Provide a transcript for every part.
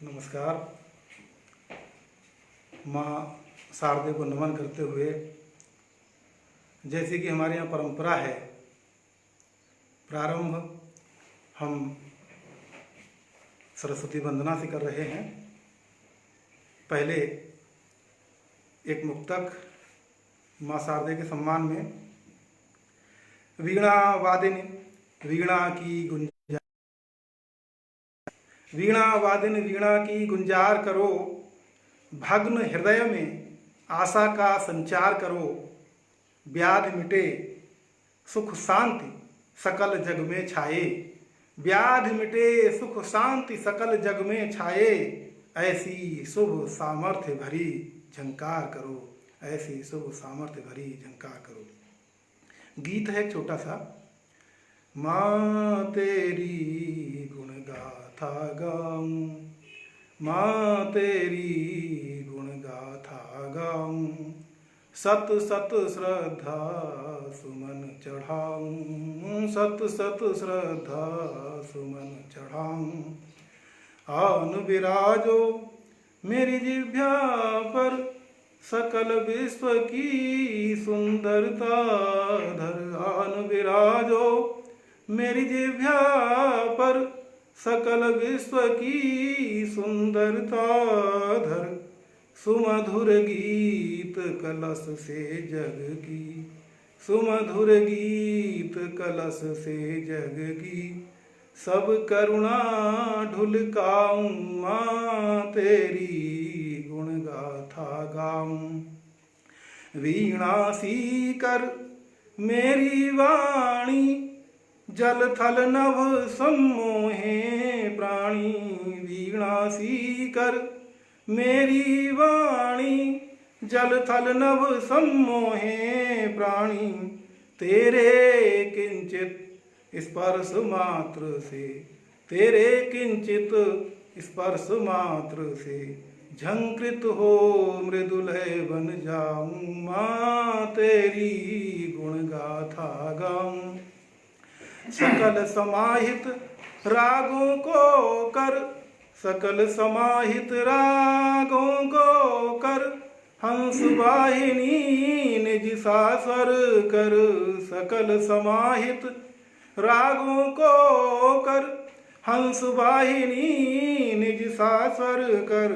नमस्कार। माँ शारदे को नमन करते हुए, जैसे कि हमारे यहाँ परंपरा है, प्रारंभ हम सरस्वती वंदना से कर रहे हैं। पहले एक मुक्तक माँ शारदे के सम्मान में। वीणा वादिनी वीणा की गुंजा, वीणा वादिन वीणा की गुंजार करो, भग्न हृदय में आशा का संचार करो। व्याधि मिटे सुख शांति सकल जग में छाए, व्याधि मिटे सुख शांति सकल जग में छाए। ऐसी शुभ सामर्थ्य भरी झंकार करो, ऐसी शुभ सामर्थ्य भरी झंकार करो। गीत है छोटा सा। माँ तेरी गुण गाथा गाऊं, माँ तेरी गुण गाथा गाऊं, सत सत श्रद्धा सुमन चढ़ाऊं, सत सत श्रद्धा सुमन चढ़ाऊं। आन विराजो मेरी जिह्वा पर सकल विश्व की सुंदरता धर। आन विराजो मेरी जिह्वा पर सकल विश्व की सुंदरता धर। सुमधुर गीत कलश से जग की, सुमधुर गीत कलश से जग की, सब करुणा ढुलकाऊं। माँ तेरी गुण गाथा गाऊं। वीणा सी कर मेरी वाणी, जल थल नभ सम्मोहे प्राणी। वीणा सी कर मेरी वाणी, जल थल नभ सम्मोहे प्राणी। तेरे किंचित स्पर्श मात्र से, तेरे किंचित स्पर्श मात्र से, झंकृत हो मृदुलय बन जाऊं। माँ तेरी गुण गाथा गाऊं। सकल समाहित रागों को कर, सकल समाहित रागों को कर, हंस वाहिनी निज सास्वर कर। सकल समाहित रागों को कर, हंस वाहिनी निज सास्वर कर।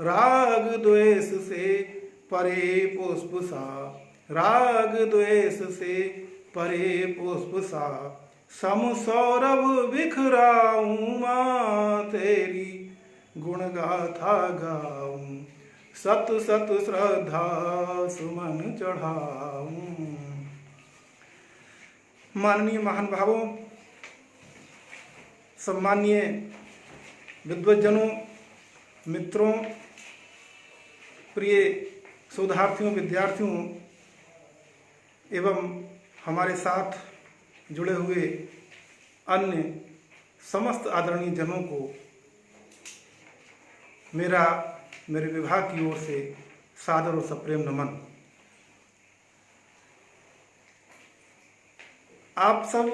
राग द्वेष से परे पुष्प सा, राग द्वेष से परे पुष्प सा, सम सौरभ बिखराऊं। माँ तेरी गुण गाथा गाऊं, सत सत श्रद्धा सुमन चढ़ाऊं। माननीय महानुभावों, सम्मानीय विद्वज्जनों, मित्रों, प्रिय शोधार्थियों, विद्यार्थियों एवं हमारे साथ जुड़े हुए अन्य समस्त आदरणीय जनों को मेरे विभाग की ओर से सादर और सप्रेम नमन। आप सब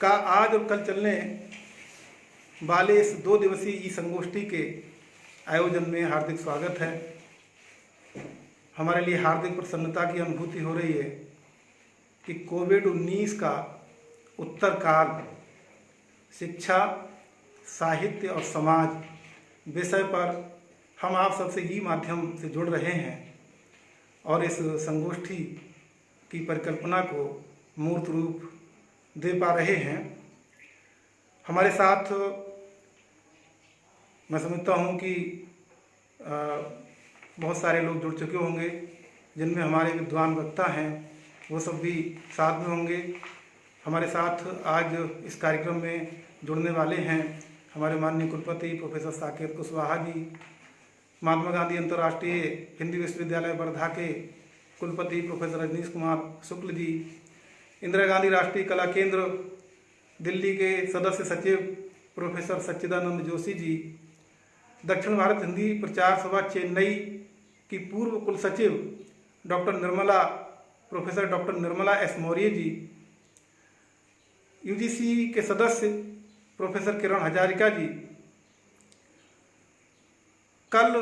का आज और कल चलने वाले इस 2 दिवसीय ई संगोष्ठी के आयोजन में हार्दिक स्वागत है। हमारे लिए हार्दिक प्रसन्नता की अनुभूति हो रही है कि कोविड-19 का उत्तर काल शिक्षा, साहित्य और समाज विषय पर हम आप सबसे ई माध्यम से जुड़ रहे हैं और इस संगोष्ठी की परिकल्पना को मूर्त रूप दे पा रहे हैं। हमारे साथ मैं समझता हूँ कि बहुत सारे लोग जुड़ चुके होंगे, जिनमें हमारे विद्वान वक्ता हैं, वो सब भी साथ में होंगे। हमारे साथ आज इस कार्यक्रम में जुड़ने वाले हैं हमारे माननीय कुलपति प्रोफेसर साकेत कुशवाहा जी, महात्मा गांधी अंतर्राष्ट्रीय हिंदी विश्वविद्यालय वर्धा के कुलपति प्रोफेसर रजनीश कुमार शुक्ल जी, इंदिरा गांधी राष्ट्रीय कला केंद्र दिल्ली के सदस्य सचिव प्रोफेसर सच्चिदानंद जोशी जी, दक्षिण भारत हिंदी प्रचार सभा चेन्नई की पूर्व कुल सचिव professor doctor Nirmala S Maurya ji, UGC के सदस्य प्रोफेसर किरण हजारिका जी, कल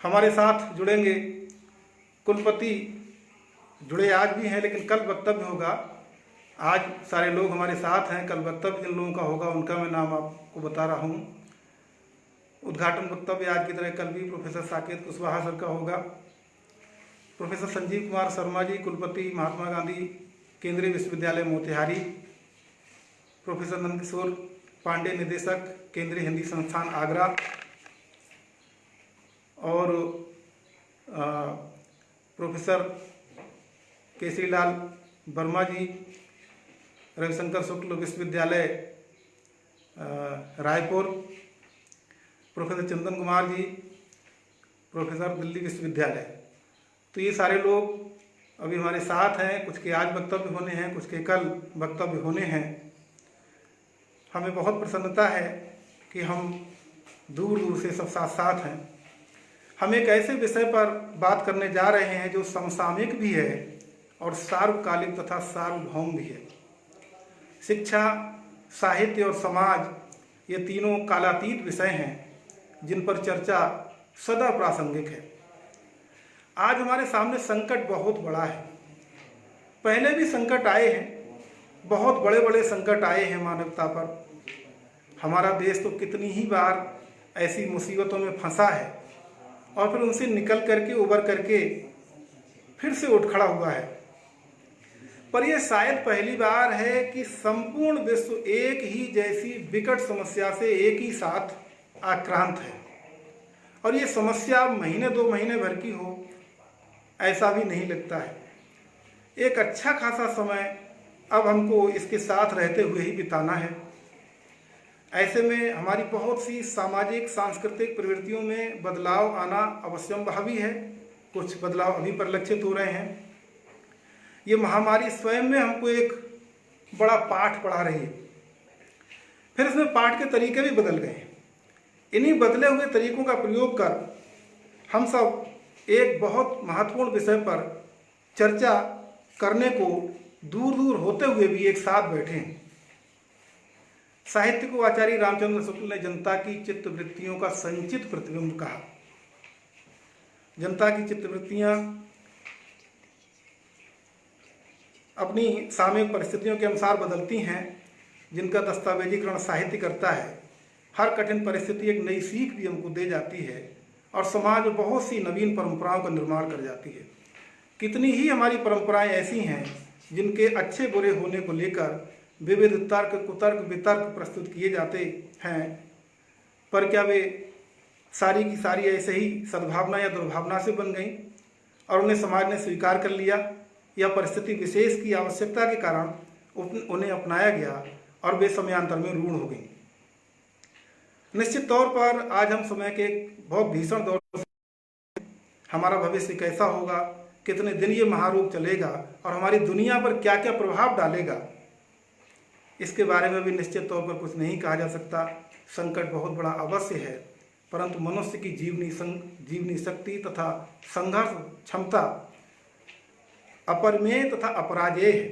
हमारे साथ जुड़ेंगे कुलपति, जुड़े आज भी हैं लेकिन कल वक्तव्य होगा। आज सारे लोग हमारे साथ हैं, कल वक्तव्य जिन लोगों का होगा उनका मैं नाम आपको बता रहा हूँ। उद्घाटन वक्तव्य आज की तरह कल भी प्रोफेसर साकेत कुशवाहा सर का होगा। प्रोफेसर संजीव कुमार शर्मा जी, कुलपति महात्मा गांधी केंद्रीय विश्वविद्यालय मोतिहारी। प्रोफेसर नंदकिशोर पांडे, निदेशक केंद्रीय हिंदी संस्थान आगरा। और प्रोफेसर केसरीलाल वर्मा जी, रविशंकर शुक्ल विश्वविद्यालय रायपुर। प्रोफेसर चंदन कुमार जी, प्रोफेसर दिल्ली विश्वविद्यालय। तो ये सारे लोग अभी हमारे साथ हैं। कुछ के आज वक्तव्य होने हैं, कुछ के कल वक्तव्य होने हैं। हमें बहुत प्रसन्नता है कि हम दूर दूर से सब साथ साथ हैं। हम एक ऐसे विषय पर बात करने जा रहे हैं जो समसामयिक भी है और सार्वकालिक तथा सार्वभौम भी है। शिक्षा, साहित्य और समाज, ये तीनों कालातीत विषय हैं जिन पर चर्चा सदा प्रासंगिक है। आज हमारे सामने संकट बहुत बड़ा है। पहले भी संकट आए हैं, बहुत बड़े बड़े संकट आए हैं मानवता पर। हमारा देश तो कितनी ही बार ऐसी मुसीबतों में फंसा है और फिर उनसे निकल करके, उबर करके फिर से उठ खड़ा हुआ है। पर यह शायद पहली बार है कि संपूर्ण विश्व एक ही जैसी विकट समस्या से एक ही साथ आक्रांत है। और ये समस्या महीने 2 महीने भर की हो ऐसा भी नहीं लगता है। एक अच्छा खासा समय अब हमको इसके साथ रहते हुए ही बिताना है। ऐसे में हमारी बहुत सी सामाजिक सांस्कृतिक प्रवृत्तियों में बदलाव आना अवश्यंभावी है। कुछ बदलाव अभी परिलक्षित हो रहे हैं। ये महामारी स्वयं में हमको एक बड़ा पाठ पढ़ा रही है। फिर इसमें पाठ के तरीके भी बदल गए हैं। इन्हीं बदले हुए तरीकों का प्रयोग कर हम सब एक बहुत महत्वपूर्ण विषय पर चर्चा करने को दूर दूर होते हुए भी एक साथ बैठे हैं। साहित्य को आचार्य रामचंद्र शुक्ल ने जनता की चित्तवृत्तियों का संचित प्रतिबिंब कहा। जनता की चित्तवृत्तियां अपनी सामयिक परिस्थितियों के अनुसार बदलती हैं, जिनका दस्तावेजीकरण साहित्य करता है। हर कठिन परिस्थिति एक नई सीख भी हमको दे जाती है और समाज में बहुत सी नवीन परंपराओं का निर्माण कर जाती है। कितनी ही हमारी परंपराएं ऐसी हैं जिनके अच्छे बुरे होने को लेकर विविध तर्क, कुतर्क, वितर्क प्रस्तुत किए जाते हैं, पर क्या वे सारी की सारी ऐसे ही सद्भावना या दुर्भावना से बन गई और उन्हें समाज ने स्वीकार कर लिया, या परिस्थिति विशेष की आवश्यकता के कारण उन्हें अपनाया गया और वे समयांतर में रूढ़ हो गई। निश्चित तौर पर आज हम समय के बहुत भीषण दौर से, हमारा भविष्य कैसा होगा, कितने दिन ये महारोग चलेगा और हमारी दुनिया पर क्या क्या प्रभाव डालेगा, इसके बारे में भी निश्चित तौर पर कुछ नहीं कहा जा सकता। संकट बहुत बड़ा अवश्य है, परंतु मनुष्य की जीवनी शक्ति तथा संघर्ष क्षमता अपरिमेय तथा अपराजेय है।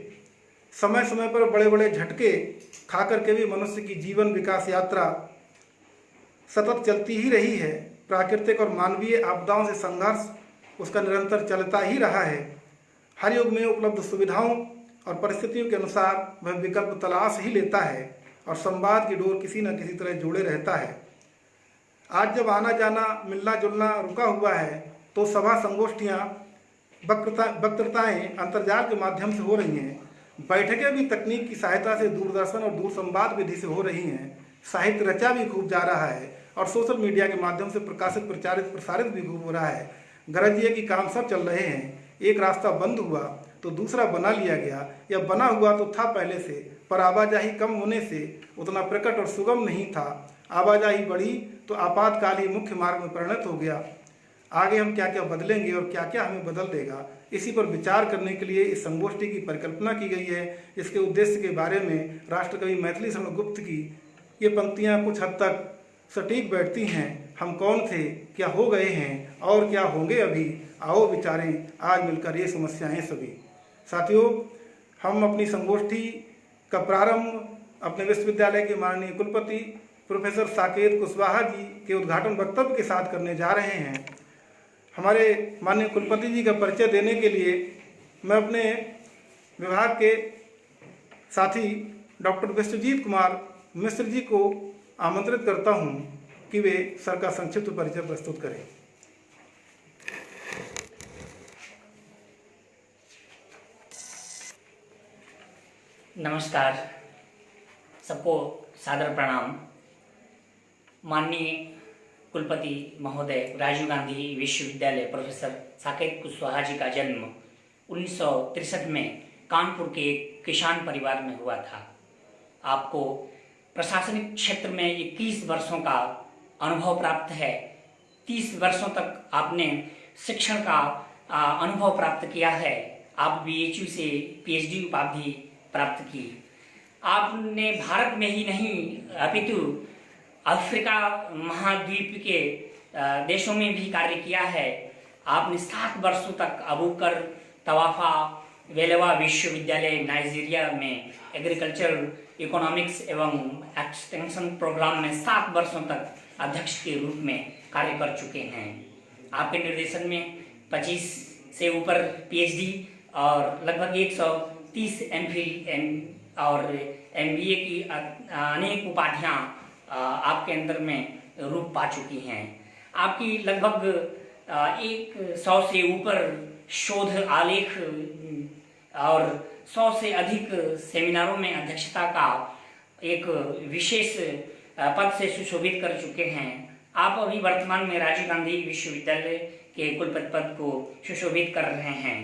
समय समय पर बड़े बड़े झटके खा करके भी मनुष्य की जीवन विकास यात्रा सतत चलती ही रही है। प्राकृतिक और मानवीय आपदाओं से संघर्ष उसका निरंतर चलता ही रहा है। हर युग में उपलब्ध सुविधाओं और परिस्थितियों के अनुसार वह विकल्प तलाश ही लेता है और संवाद की डोर किसी न किसी तरह जोड़े रहता है। आज जब आना जाना, मिलना जुलना रुका हुआ है, तो सभा संगोष्ठियाँ, वक्तृताएं अंतर्जाल के माध्यम से हो रही हैं। बैठकें भी तकनीक की सहायता से दूरदर्शन और दूरसंवाद विधि से हो रही हैं। साहित्य रचा भी खूब जा रहा है और सोशल मीडिया के माध्यम से प्रकाशित, प्रचारित, प्रसारित भी खूब हो रहा है। गरजिए की काम सब चल रहे हैं। एक रास्ता बंद हुआ तो दूसरा बना लिया गया, या बना हुआ तो था पहले से, पर आवाजाही कम होने से उतना प्रकट और सुगम नहीं था। आवाजाही बढ़ी तो आपातकाल ही मुख्य मार्ग में परिणत हो गया। आगे हम क्या क्या बदलेंगे और क्या क्या हमें बदल देगा, इसी पर विचार करने के लिए इस संगोष्ठी की परिकल्पना की गई है। इसके उद्देश्य के बारे में राष्ट्रकवि मैथिली शरण गुप्त की ये पंक्तियाँ कुछ हद तक सटीक बैठती हैं। हम कौन थे, क्या हो गए हैं और क्या होंगे अभी, आओ विचारें आज मिलकर ये समस्याएं सभी। साथियों, हम अपनी संगोष्ठी का प्रारंभ अपने विश्वविद्यालय के माननीय कुलपति प्रोफेसर साकेत कुशवाहा जी के उद्घाटन वक्तव्य के साथ करने जा रहे हैं। हमारे माननीय कुलपति जी का परिचय देने के लिए मैं अपने विभाग के साथी डॉक्टर विश्वजीत कुमार मिश्र जी को आमंत्रित करता हूं कि वे सर का संक्षिप्त परिचय प्रस्तुत करें। नमस्कार, सबको सादर प्रणाम। माननीय कुलपति महोदय राजीव गांधी विश्वविद्यालय प्रोफेसर साकेत कुशवाहा जी का जन्म 1963 में कानपुर के एक किसान परिवार में हुआ था। आपको प्रशासनिक क्षेत्र में 21 वर्षों का अनुभव प्राप्त है। 30 वर्षों तक आपने शिक्षण का अनुभव प्राप्त किया है। आप BHU से PhD उपाधि प्राप्त की। आपने भारत में ही नहीं अपितु अफ्रीका महाद्वीप के देशों में भी कार्य किया है। आपने 7 वर्षों तक अबूकर तवाफा वेलेवा विश्वविद्यालय नाइजीरिया में एग्रीकल्चर इकोनॉमिक्स एवं एक्सटेंशन प्रोग्राम में 7 वर्षों तक अध्यक्ष के रूप में कार्य कर चुके हैं। आपके निर्देशन में 25 से ऊपर PhD और लगभग 130 MPhil और MBA की अनेक उपाधियां आपके अंदर में रूप पा चुकी हैं। आपकी लगभग 100 से ऊपर शोध आलेख और 100 से अधिक सेमिनारों में अध्यक्षता का एक विशेष पद से सुशोभित कर चुके हैं। आप अभी वर्तमान में राजीव गांधी विश्वविद्यालय के कुलपति पद को सुशोभित कर रहे हैं।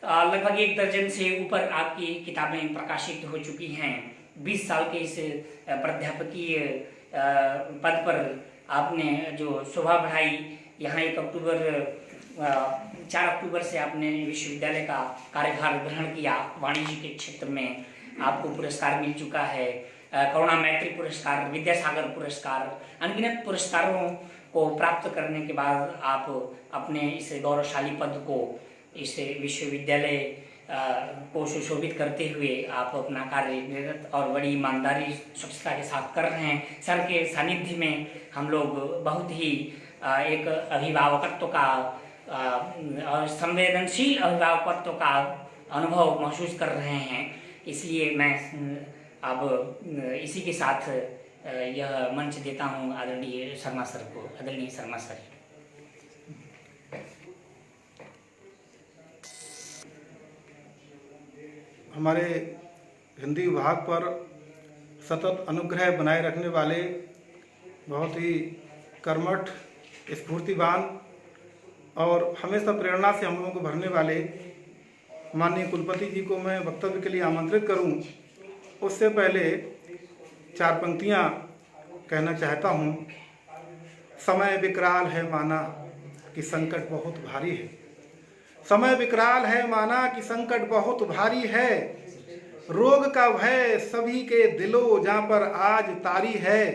लगभग 1 दर्जन से ऊपर आपकी किताबें प्रकाशित हो चुकी हैं। 20 साल के इस प्राध्यापकीय पद पर आपने जो शोभा बढ़ाई, यहाँ 4 अक्टूबर से आपने विश्वविद्यालय का कार्यभार ग्रहण किया। वाणिज्य के क्षेत्र में आपको पुरस्कार मिल चुका है। करुणा मैत्री पुरस्कार, विद्यासागर पुरस्कार, अनगिनत पुरस्कारों को प्राप्त करने के बाद आप अपने इस गौरवशाली पद को, इस विश्वविद्यालय को सुशोभित करते हुए आप अपना कार्य निरत और बड़ी ईमानदारी स्वच्छता के साथ कर रहे हैं। सर के सानिध्य में हम लोग बहुत ही एक अभिभावकत्व का और संवेदनशील अभिभावकत्व का अनुभव महसूस कर रहे हैं। इसलिए मैं अब इसी के साथ यह मंच देता हूँ आदरणीय शर्मा सर को। आदरणीय शर्मा सर। हमारे हिंदी विभाग पर सतत अनुग्रह बनाए रखने वाले, बहुत ही कर्मठ, स्फूर्तिवान और हमेशा प्रेरणा से हम लोगों को भरने वाले माननीय कुलपति जी को मैं वक्तव्य के लिए आमंत्रित करूं, उससे पहले 4 पंक्तियां कहना चाहता हूं। समय विकराल है माना कि संकट बहुत भारी है। समय विकराल है माना कि संकट बहुत भारी है। रोग का भय सभी के दिलों जहाँ पर आज तारी है।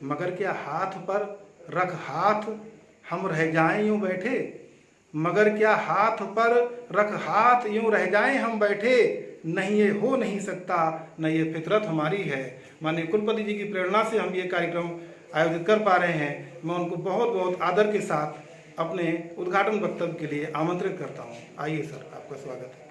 मगर क्या हाथ पर रख हाथ हम रह जाएं यूं बैठे। मगर क्या हाथ पर रख हाथ यूं रह जाएं हम बैठे। नहीं ये हो नहीं सकता, न ये फितरत हमारी है। माननीय कुलपति जी की प्रेरणा से हम ये कार्यक्रम आयोजित कर पा रहे हैं। मैं उनको बहुत बहुत आदर के साथ अपने उद्घाटन वक्तव्य के लिए आमंत्रित करता हूँ। आइए सर, आपका स्वागत है।